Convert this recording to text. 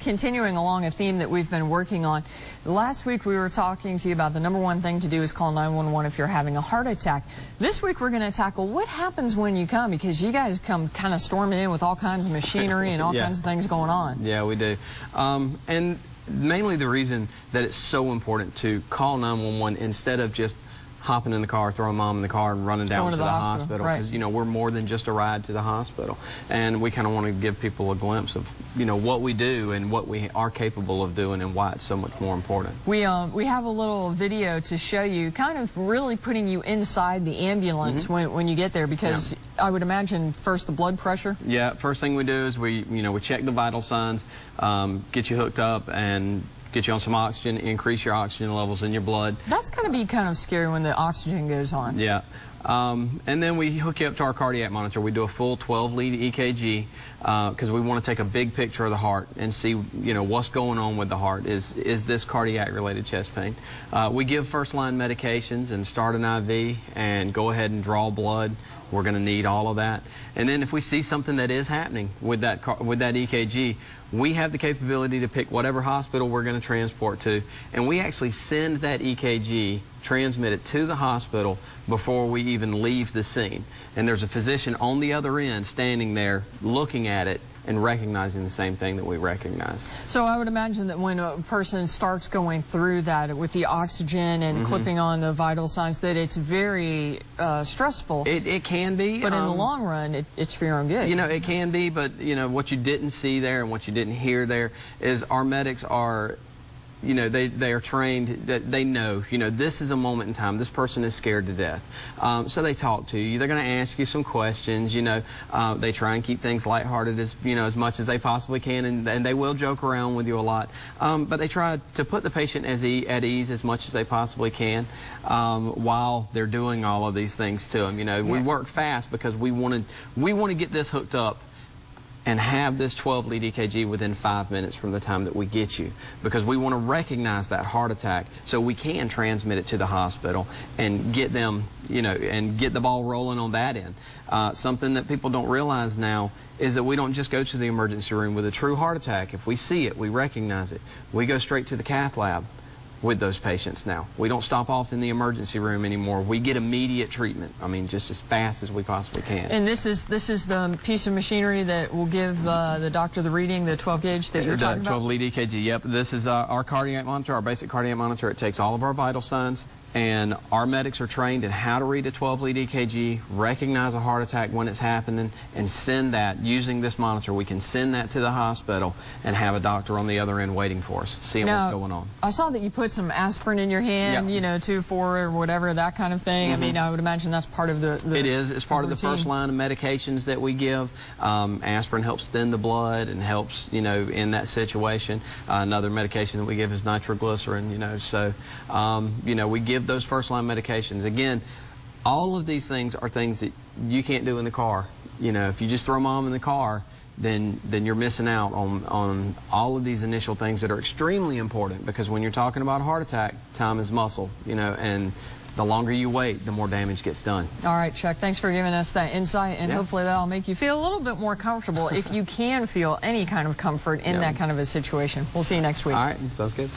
continuing along a theme that we've been working on. Last week we were talking to you about the #1 thing to do is call 911 if you're having a heart attack. This week we're going to tackle what happens when you come, because you guys come kind of storming in with all kinds of machinery and all kinds of things going on. Yeah, we do. And mainly the reason that it's so important to call 911 instead of just hopping in the car, throwing mom in the car and running down to the hospital. Right. Because, you know, we're more than just a ride to the hospital. And we kind of want to give people a glimpse of, you know, what we do and what we are capable of doing and why it's so much more important. We have a little video to show you, kind of really putting you inside the ambulance when you get there, because I would imagine first the blood pressure. Yeah, first thing we do is we check the vital signs, get you hooked up and get you on some oxygen, increase your oxygen levels in your blood. That's going to be kind of scary when the oxygen goes on. Yeah. And then we hook you up to our cardiac monitor. We do a full 12-lead EKG because we want to take a big picture of the heart and see, you know, what's going on with the heart. Is this cardiac-related chest pain? We give first-line medications and start an IV and go ahead and draw blood. We're going to need all of that. And then if we see something that is happening with that EKG, we have the capability to pick whatever hospital we're going to transport to, and we actually send that EKG, transmit it to the hospital before we even leave the scene. And there's a physician on the other end standing there looking at it and recognizing the same thing that we recognize. So I would imagine that when a person starts going through that with the oxygen and clipping on the vital signs, that it's very stressful. It can be. But in the long run, it's for your own good. You know, it can be, but, you know, what you didn't see there and what you didn't hear there is our medics are, you know, they are trained, that they know, you know, this is a moment in time. This person is scared to death. So they talk to you. They're going to ask you some questions, you know. They try and keep things lighthearted as, you know, as much as they possibly can, and they will joke around with you a lot. But they try to put the patient at ease as much as they possibly can while they're doing all of these things to them. You know, we work fast because we want to get this hooked up and have this 12-lead EKG within 5 minutes from the time that we get you, because we want to recognize that heart attack so we can transmit it to the hospital and get them, you know, and get the ball rolling on that end. Something that people don't realize now is that we don't just go to the emergency room with a true heart attack. If we see it, we recognize it, we go straight to the cath lab with those patients now. We don't stop off in the emergency room anymore. We get immediate treatment. I mean, just as fast as we possibly can. And this is the piece of machinery that will give the doctor the reading, the 12 gauge that you're talking about? 12-lead EKG, yep. This is our cardiac monitor, our basic cardiac monitor. It takes all of our vital signs, and our medics are trained in how to read a 12-lead EKG, recognize a heart attack when it's happening, and send that, using this monitor, we can send that to the hospital and have a doctor on the other end waiting for us, seeing what's going on. I saw that you put some aspirin in your hand, you know, 2, 4, or whatever, that kind of thing. I mean, I would imagine that's part of the It is. It's part of the first line of medications that we give. Aspirin helps thin the blood and helps, you know, in that situation. Another medication that we give is nitroglycerin, you know, so, you know, we give those first-line medications. Again, all of these things are things that you can't do in the car. You know, if you just throw mom in the car, then you're missing out on all of these initial things that are extremely important, because when you're talking about a heart attack, time is muscle, you know, and the longer you wait, the more damage gets done. All right, Chuck, thanks for giving us that insight, and hopefully that'll make you feel a little bit more comfortable if you can feel any kind of comfort in that kind of a situation. We'll see you next week. All right, sounds good.